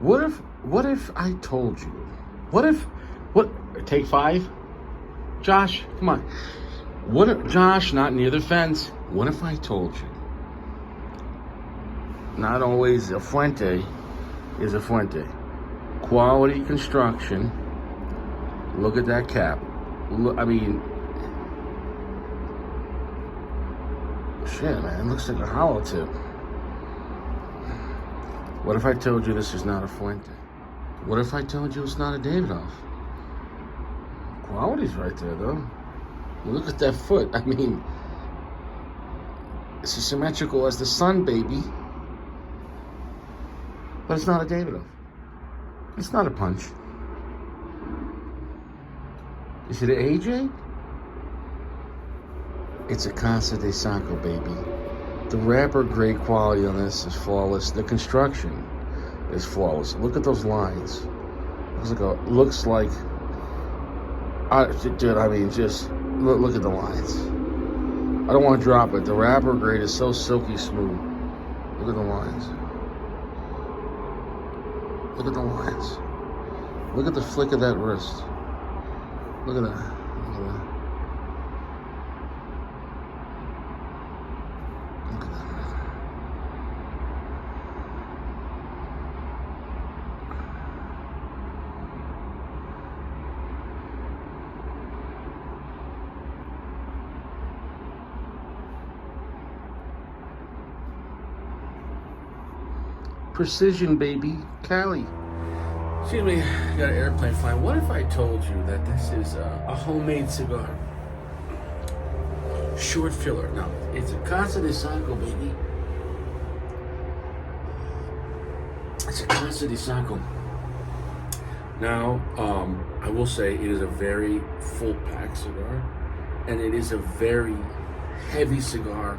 What if I told you? What? Take five, Josh. Come on. What if, Josh? Not near the fence. What if I told you? Not always a Fuente is a Fuente. Quality construction. Look at that cap. Look, I mean, shit, man. It looks like a hollow tip. What if I told you this is not a Fuente? What if I told you it's not a Davidoff? Quality's right there, though. Look at that foot. I mean, it's as symmetrical as the sun, baby. But it's not a Davidoff. It's not a punch. Is it an AJ? It's a Casa de Sako, baby. The wrapper grade quality on this is flawless. The construction is flawless. Look at those lines. Looks like dude, I mean, just look at the lines. I don't want to drop it. The wrapper grade is so silky smooth. Look at the lines. Look at the lines. Look at the flick of that wrist. Look at that. Look at that. Look at that. Precision, baby. Cali. Excuse me, got an airplane flying. What if I told you that this is a homemade cigar? Short filler. No, it's a Casa de Sako, baby. It's a Casa de Sako. Now, I will say it is a very full pack cigar, and it is a very heavy cigar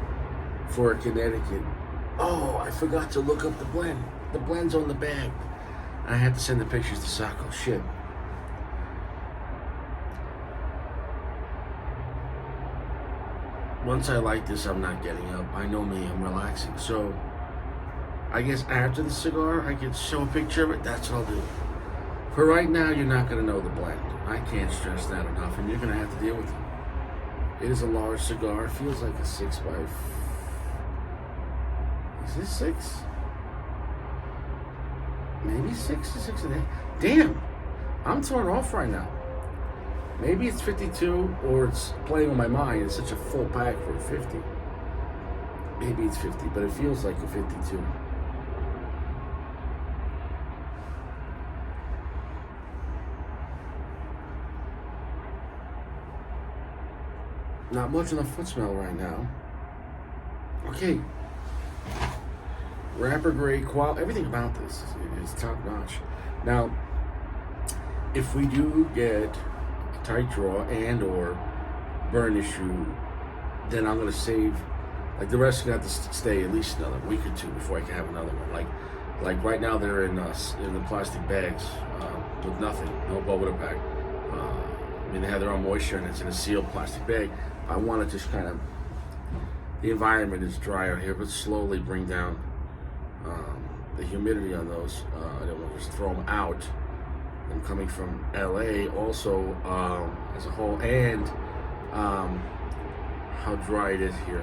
for a Connecticut. Oh, I forgot to look up the blend. The blend's on the bag. I had to send the pictures to Sako. Shit. Once I like this, I'm not getting up. I know me, I'm relaxing. So, I guess after the cigar, I can show a picture of it. That's what I'll do. For right now, you're not going to know the blend. I can't stress that enough, and you're going to have to deal with it. It is a large cigar. It feels like a 6x. Is this 6? Maybe 6 or 6.5. Damn, I'm thrown off right now. Maybe it's 52 or it's playing on my mind. It's such a full pack for a 50. Maybe it's 50, but it feels like a 52. Not much on the foot smell right now. Okay. Wrapper grade quality, everything about this is top notch. Now, if we do get a tight draw and or burn issue, then I'm gonna save. Like the rest are gonna have to stay at least another week or two before I can have another one. Like right now they're in the plastic bags with nothing, no bubble pack. I mean they have their own moisture and it's in a sealed plastic bag. I want to just kind of, the environment is dry out here, but slowly bring down the humidity on those. I don't want to just throw them out. I'm coming from LA also as a whole, and how dry it is here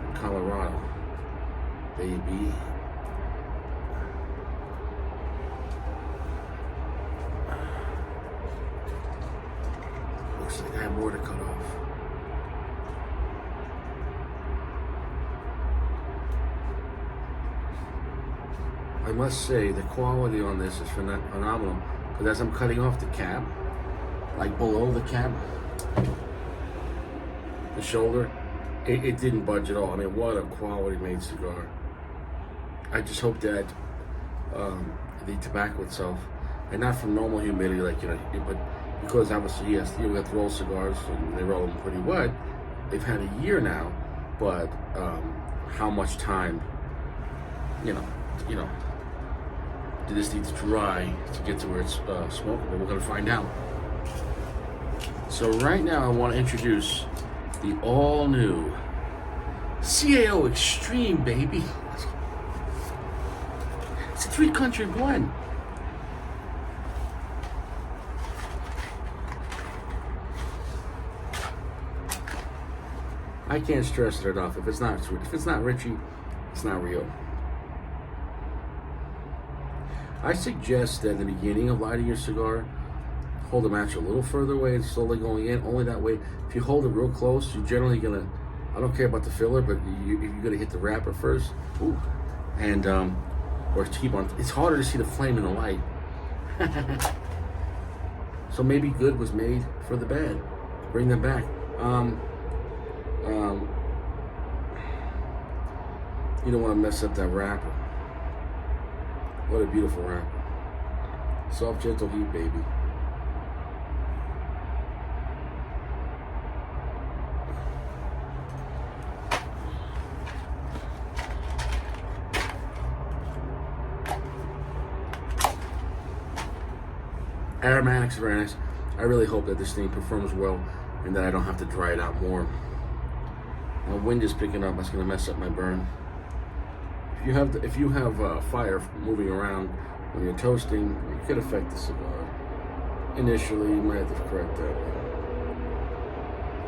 in Colorado, baby. Looks like I have more to cut off. I must say the quality on this is phenomenal, because as I'm cutting off the cap, like below the cap, the shoulder, it didn't budge at all. I mean, what a quality made cigar. I just hope that the tobacco itself, and not from normal humidity, like, you know, but because obviously, yes, you have to roll cigars and they roll them pretty wet. They've had a year now, but how much time, you know, this needs to dry to get to where it's smokable. We're going to find out. So right now I want to introduce the all-new CAO Extreme, baby. It's a 3-country blend. I can't stress it enough. If it's not Richie, it's not real. I suggest that in the beginning of lighting your cigar, hold the match a little further away and slowly going in. Only that way, if you hold it real close, you're generally gonna, I don't care about the filler, but you're gonna hit the wrapper first. Ooh. And, or keep on, it's harder to see the flame in the light. So maybe good was made for the bad. Bring them back. You don't want to mess up that wrapper. What a beautiful wrapper. Soft, gentle heat, baby. Aromatics are very nice. I really hope that this thing performs well and that I don't have to dry it out more. Now, wind is picking up. That's going to mess up my burn. If you have fire moving around when you're toasting, it could affect the cigar. Initially, you might have to correct that.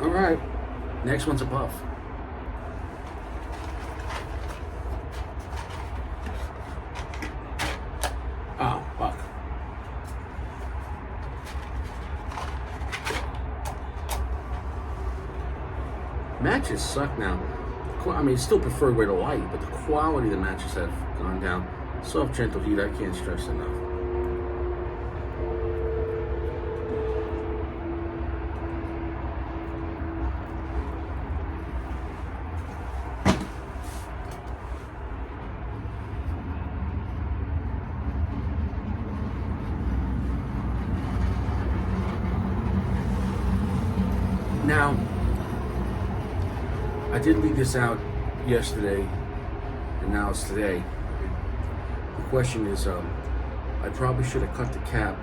All right, next one's a puff. Oh, fuck. Matches suck now. I mean, it's still preferred way to light, but the quality of the matches have gone down. Soft, gentle heat, I can't stress enough. Now, I did leave this out yesterday, and now it's today. The question is, I probably should have cut the cap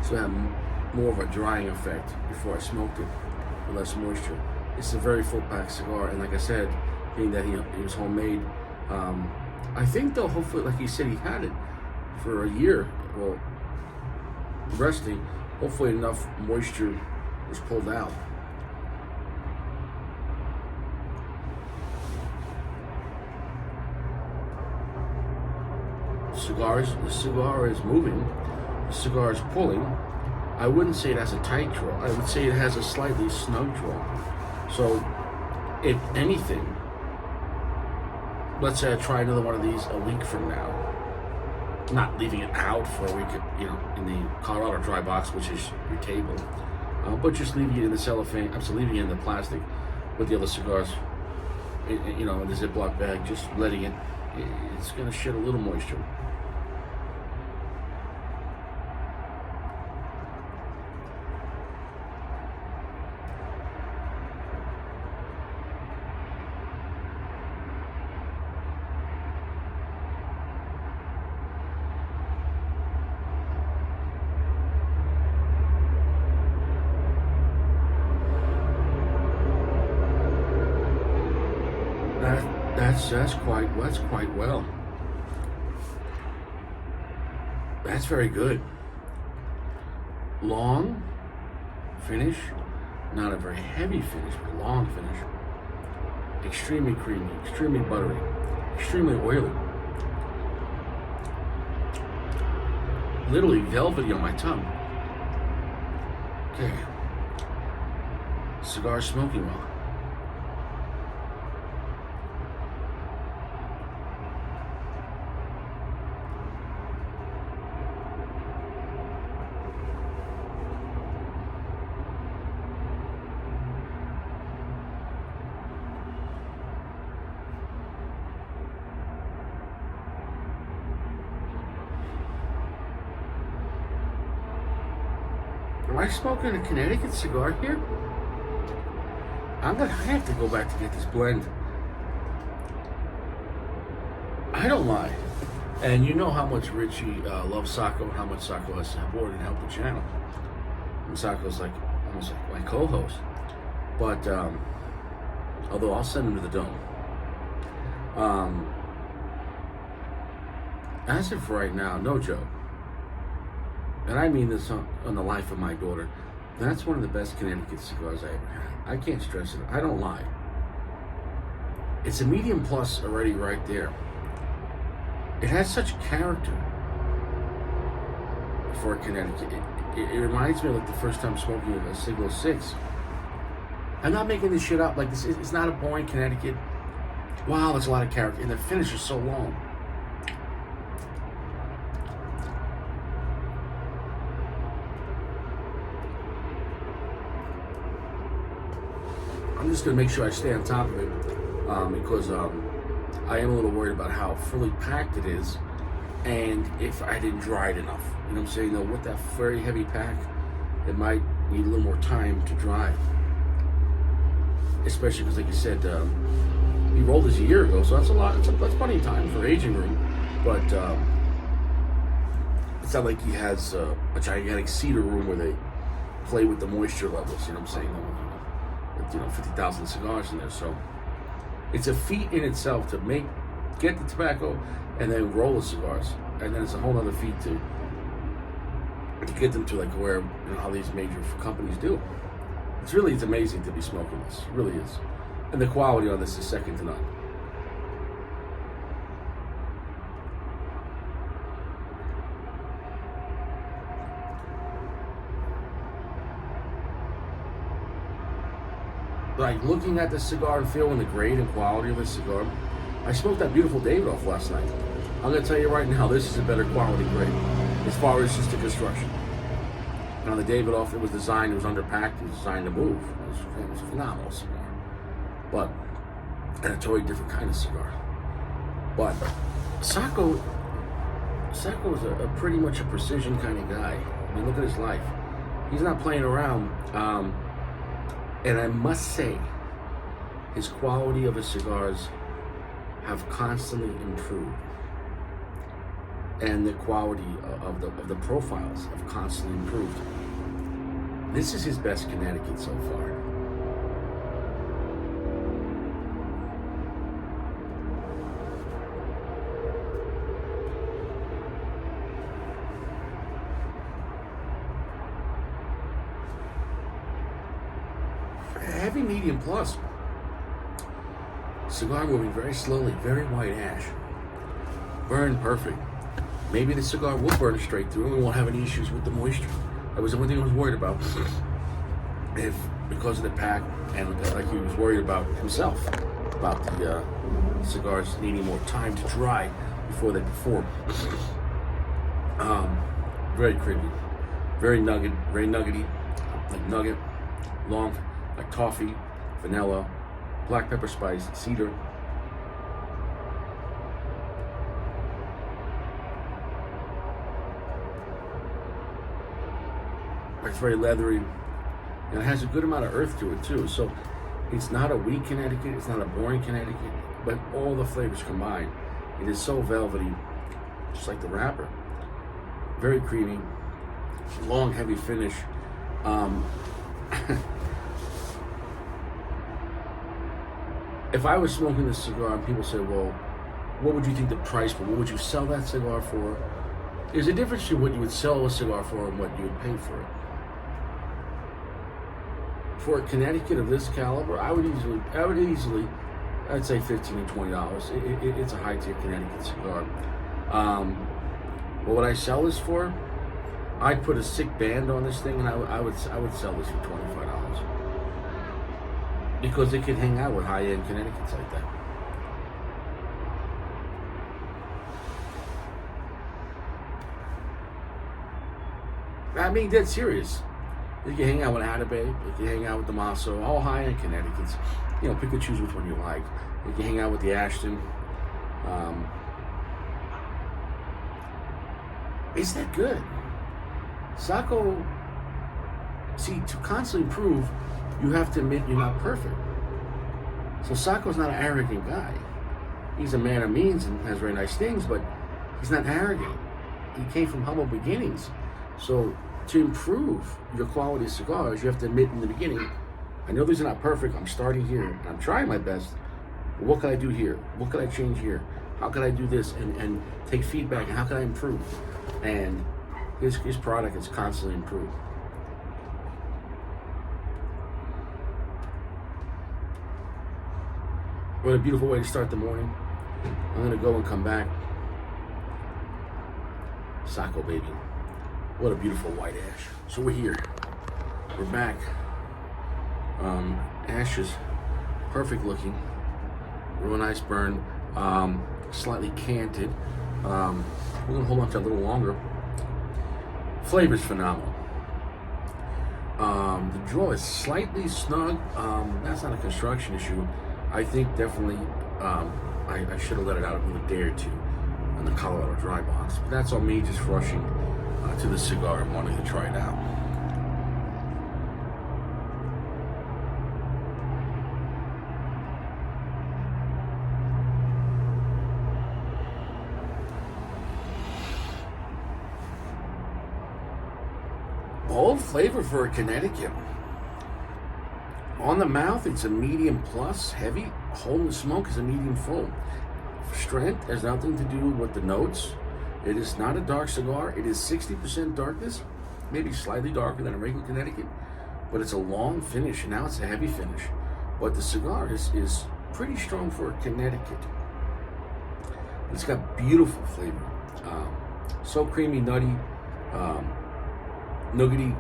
so it had more of a drying effect before I smoked it, with less moisture. It's a very full pack cigar, and like I said, being that he was homemade, I think though, hopefully, like he said, he had it for a year, well, resting. Hopefully enough moisture was pulled out. The cigar is moving, the cigar is pulling. I wouldn't say it has a tight draw, I would say it has a slightly snug draw. So, if anything, let's say I try another one of these a week from now, not leaving it out for a week, in the Colorado dry box, which is your table, but just leaving it in the cellophane, leaving it in the plastic with the other cigars, in the Ziploc bag, just letting it's going to shed a little moisture. That's quite well. That's very good. Long finish, not a very heavy finish, but long finish. Extremely creamy, extremely buttery, extremely oily. Literally velvety on my tongue. Okay. Cigar smoking well. Am I smoking a Connecticut cigar here? I have to go back to get this blend. I don't lie. And you know how much Richie loves Sako and how much Sako has supported and helped the channel. And Sako's almost like my co-host. But, although I'll send him to the dome. As of right now, no joke. And I mean this on the life of my daughter. That's one of the best Connecticut cigars I ever had. I can't stress it. I don't lie. It's a medium plus already right there. It has such character for Connecticut. It reminds me of like the first time smoking a Signal 6. I'm not making this shit up. Like this, it's not a boring Connecticut. Wow, there's a lot of character, and the finish is so long. I'm just gonna make sure I stay on top of it because I am a little worried about how fully packed it is, and if I didn't dry it enough. You know what I'm saying? You know, with that very heavy pack, it might need a little more time to dry. Especially because, like you said, he rolled this a year ago, so that's a lot. That's plenty of time for aging room. But it's not like he has a gigantic cedar room where they play with the moisture levels. You know what I'm saying? With, 50,000 cigars in there. So it's a feat in itself to get the tobacco and then roll the cigars, and then it's a whole other feat to get them to like where how these major companies do. It's amazing to be smoking this. It really is. And the quality on this is second to none. Like looking at the cigar and feeling the grade and quality of the cigar. I smoked that beautiful Davidoff last night. I'm going to tell you right now, this is a better quality grade as far as just the construction. And on the Davidoff, it was underpacked, it was designed to move. It was a phenomenal cigar. But, and a totally different kind of cigar. But, Sako is a pretty much a precision kind of guy. I mean, look at his life. He's not playing around. And I must say, his quality of his cigars have constantly improved. And the quality of the profiles have constantly improved. This is his best Connecticut so far. Heavy medium plus. Cigar moving very slowly, very white ash. Burn perfect. Maybe the cigar will burn straight through and we won't have any issues with the moisture. That was the one thing I was worried about. Because of the pack, and like he was worried about himself, about the cigars needing more time to dry before they perform. Very creamy, very nuggety, like nugget, long, like toffee, vanilla, black pepper spice, cedar. It's very leathery, and it has a good amount of earth to it too. So it's not a weak Connecticut, it's not a boring Connecticut, but all the flavors combined. It is so velvety, just like the wrapper. Very creamy, long, heavy finish. If I was smoking this cigar and people say, well, what would you think the price for? What would you sell that cigar for? There's a difference between what you would sell a cigar for and what you would pay for it. For a Connecticut of this caliber, I'd say $15 to $20. It's a high tier Connecticut cigar. What would I sell this for? I'd put a sick band on this thing, and I would sell this for $25 because it could hang out with high end Connecticut's like that. I mean, dead serious. You can hang out with Atabey, you can hang out with the Maso, all high-end Connecticut's. Pick and choose which one you like. You can hang out with the Ashton. It's that good. Sako, see, to constantly improve, you have to admit you're not perfect. So Sako's not an arrogant guy. He's a man of means and has very nice things, but he's not arrogant. He came from humble beginnings. So to improve your quality of cigars, you have to admit in the beginning, I know these are not perfect, I'm starting here, and I'm trying my best, but what can I do here? What can I change here? How can I do this? And take feedback, and how can I improve? And his product is constantly improved. What a beautiful way to start the morning. I'm gonna go and come back. Sako, baby. What a beautiful white ash. So we're here. We're back. Ash is perfect looking. Real nice burn. Slightly canted. We're gonna hold on to it a little longer. Flavor's phenomenal. The draw is slightly snug. That's not a construction issue. I think definitely I should have let it out a day or two on the Colorado dry box. But that's on me just rushing to the cigar and wanting to try it out. Bold flavor for a Connecticut. On the mouth, it's a medium plus. Heavy, holding the smoke is a medium full. Strength has nothing to do with the notes. It is not a dark cigar. It is 60% darkness, maybe slightly darker than a regular Connecticut, but it's a long finish. Now it's a heavy finish. But the cigar is pretty strong for a Connecticut. It's got beautiful flavor. So creamy, nutty, nuggety,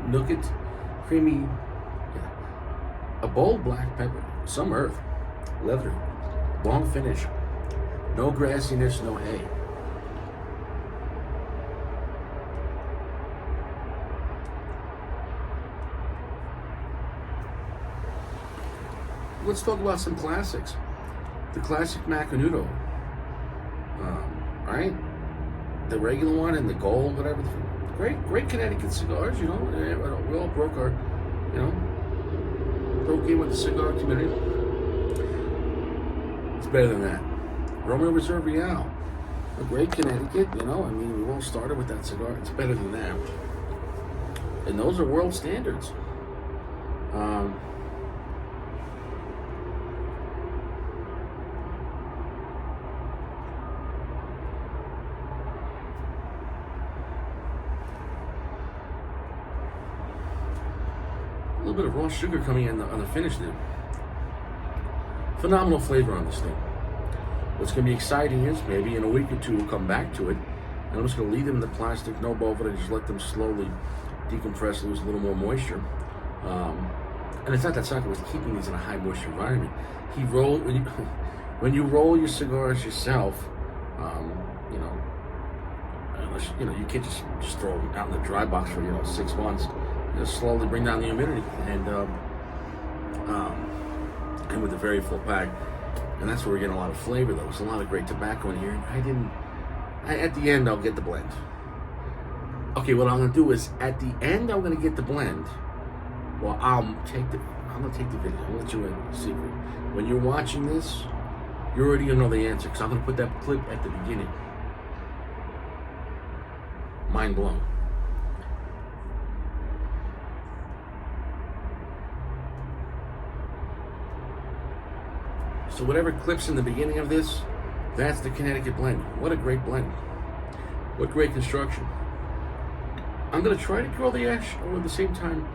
nugget, creamy, yeah. A bold black pepper, some earth, leathery, long finish, no grassiness, no hay. Let's talk about some classics. The classic Macanudo, right? The regular one and the gold, whatever. Great Connecticut cigars, you know. We all broke in with the cigar community. It's better than that. Romeo Reserve Real, a great Connecticut, you know. I mean, we all started with that cigar. It's better than that. And those are world standards. A little bit of raw sugar coming in on the finish there. Phenomenal flavor on this thing. What's going to be exciting is maybe in a week or two we'll come back to it, and I'm just going to leave them in the plastic, no boba, and just let them slowly decompress, lose a little more moisture. And it's not that Sako was keeping these in a high moisture environment. He rolled when you roll your cigars yourself, you can't just throw them out in the dry box for 6 months. Just slowly bring down the humidity, and with a very full pack, and that's where we're getting a lot of flavor. Though there's a lot of great tobacco in here. At the end I'll get the blend. Okay, what I'm gonna do is at the end I'm gonna get the blend. Well, I'm gonna take the video. I'll let you in a secret. When you're watching this, you're already gonna know the answer because I'm gonna put that clip at the beginning. Mind blown. So whatever clips in the beginning of this, that's the Connecticut blend. What a great blend. What great construction. I'm going to try to grow the ash, or at the same time,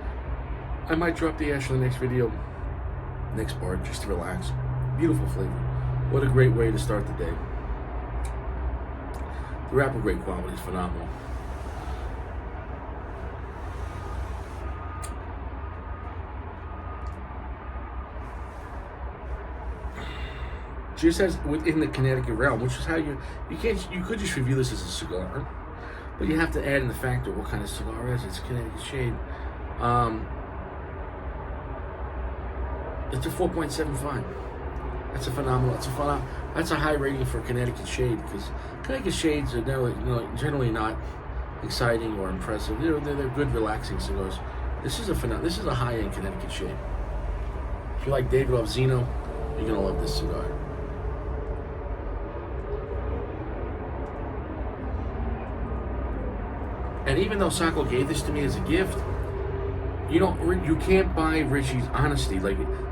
I might drop the ash in the next video, next part, just to relax. Beautiful flavor. What a great way to start the day. The wrapper grade quality is phenomenal. Just as within the Connecticut realm, which is how you could just review this as a cigar, but you have to add in the factor what kind of cigar it is. It's a Connecticut shade. It's a 4.75. That's a phenomenal. That's a high rating for a Connecticut shade, because Connecticut shades are generally not exciting or impressive. They're good, relaxing cigars. This is a high-end Connecticut shade. If you like David Off-Zeno, you're gonna love this cigar. And even though Sako gave this to me as a gift, you can't buy Richie's honesty.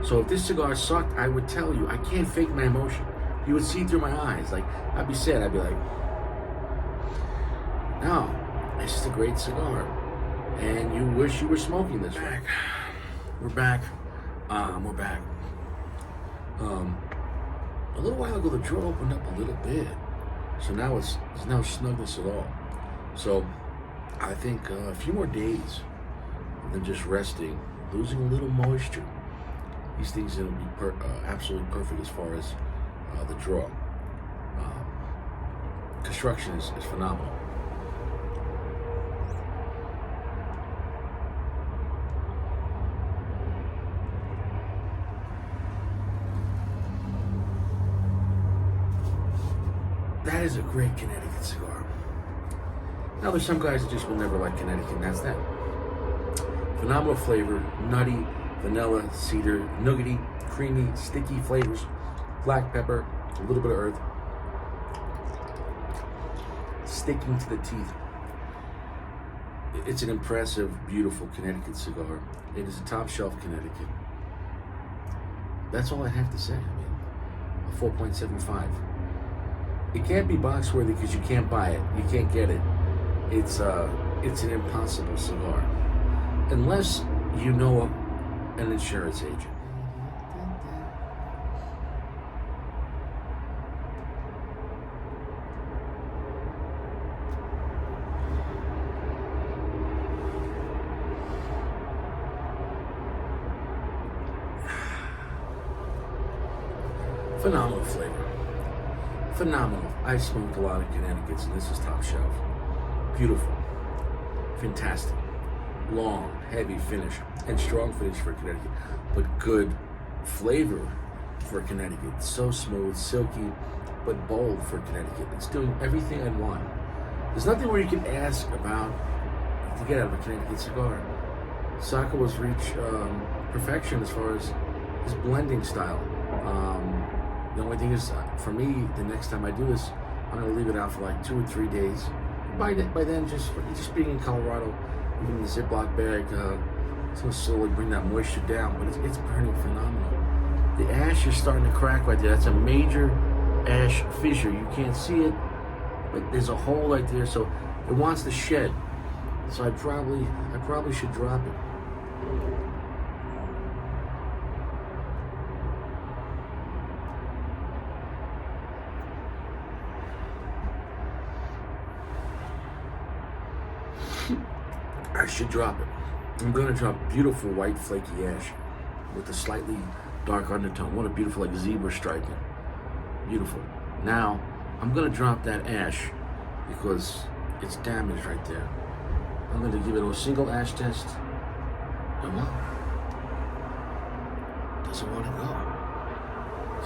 So if this cigar sucked, I would tell you. I can't fake my emotion. You would see through my eyes. I'd be sad. I'd be like, no, it's just a great cigar. And you wish you were smoking this one. We're back. We're back. A little while ago, the drawer opened up a little bit, so now it's no snugness at all. So I think a few more days than just resting, losing a little moisture. These things will be absolutely perfect as far as the draw. Construction is phenomenal. That is a great Connecticut cigar. Now there's some guys that just will never like Connecticut, and that's that. Phenomenal flavor, nutty, vanilla, cedar, nougaty, creamy, sticky flavors, black pepper, a little bit of earth, sticking to the teeth. It's an impressive, beautiful Connecticut cigar. It is a top shelf Connecticut. That's all I have to say. I mean, a 4.75. It can't be box worthy because you can't buy it. You can't get it. It's an impossible cigar. Unless you know an insurance agent. Phenomenal flavor. Phenomenal. I smoked a lot of Connecticut's, and this is top shelf. Beautiful. Fantastic. Long, heavy finish, and strong finish for Connecticut, but good flavor for Connecticut. So smooth, silky, but bold for Connecticut. It's doing everything I want. There's nothing where you can ask about to get out of a Connecticut cigar. Sako has reached perfection as far as his blending style. The only thing is, for me, the next time I do this, I'm going to leave it out for like 2 or 3 days. By then, just being in Colorado, even the Ziploc bag, it's going to slowly bring that moisture down, but it's burning phenomenal. The ash is starting to crack right there. That's a major ash fissure. You can't see it, but there's a hole right there, so it wants to shed. So I probably should drop it. I should drop it. I'm going to drop beautiful white flaky ash with a slightly dark undertone. What a beautiful, like zebra striping. Beautiful. Now, I'm going to drop that ash because it's damaged right there. I'm going to give it a single ash test. And what? Doesn't want to go.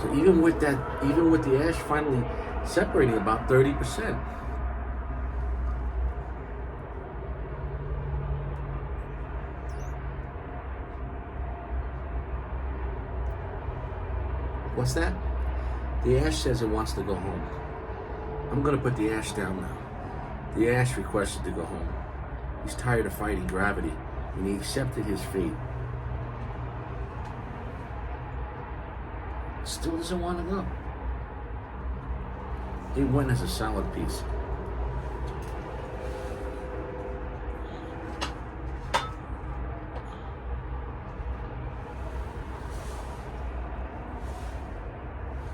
So even with the ash finally separating about 30%. What's that? The ash says it wants to go home. I'm going to put the ash down now. The ash requested to go home. He's tired of fighting gravity, and he accepted his fate. Still doesn't want to go. It went as a solid piece.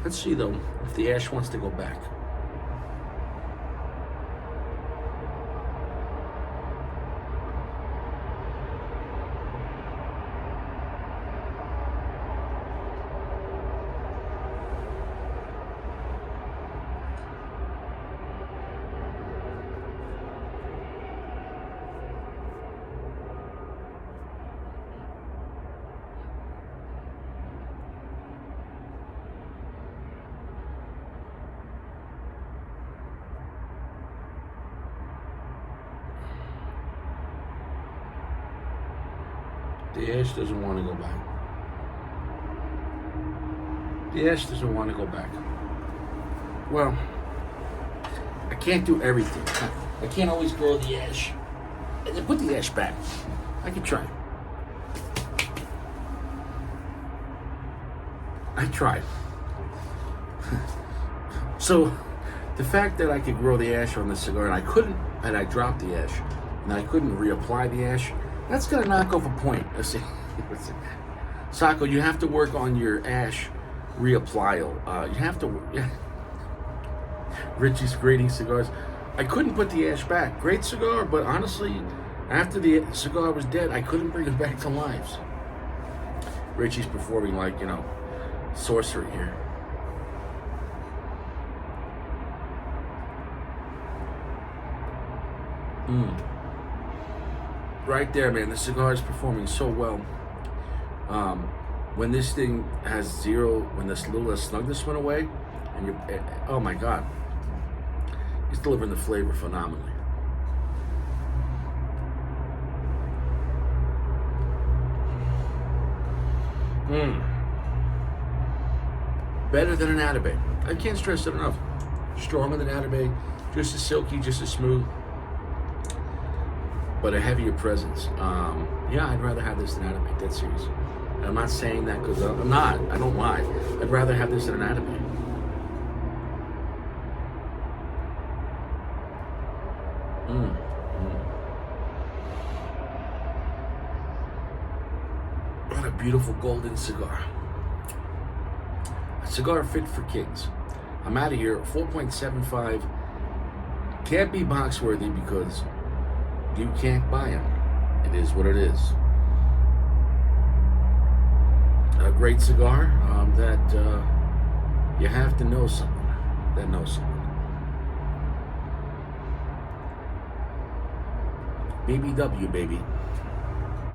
Let's see though if the ash wants to go back. The ash doesn't want to go back. The ash doesn't want to go back. Well, I can't do everything. I can't always grow the ash and then put the ash back. I can try. I tried. So, the fact that I could grow the ash on the cigar and I couldn't, and I dropped the ash, and I couldn't reapply the ash, that's gonna knock off a point. Sako, you have to work on your ash reapplyal. You have to. Yeah. Richie's grading cigars. I couldn't put the ash back. Great cigar, but honestly, after the cigar was dead, I couldn't bring it back to life. Richie's performing like, sorcery here. Right there, man. The cigar is performing so well. When this thing has zero, when this little snugness went away, and oh my God, he's delivering the flavor phenomenally. Better than an Atabey. I can't stress it enough. Stronger than Atabey, just as silky, just as smooth, but a heavier presence. Yeah, I'd rather have this than Atabey. Dead serious. And I'm not saying that because I'm not. I don't lie. I'd rather have this than an Atabey. What a beautiful golden cigar. A cigar fit for kings. I'm out of here. 4.75. Can't be box worthy because you can't buy them. It is what it is. A great cigar that you have to know someone that knows someone. BBW, baby.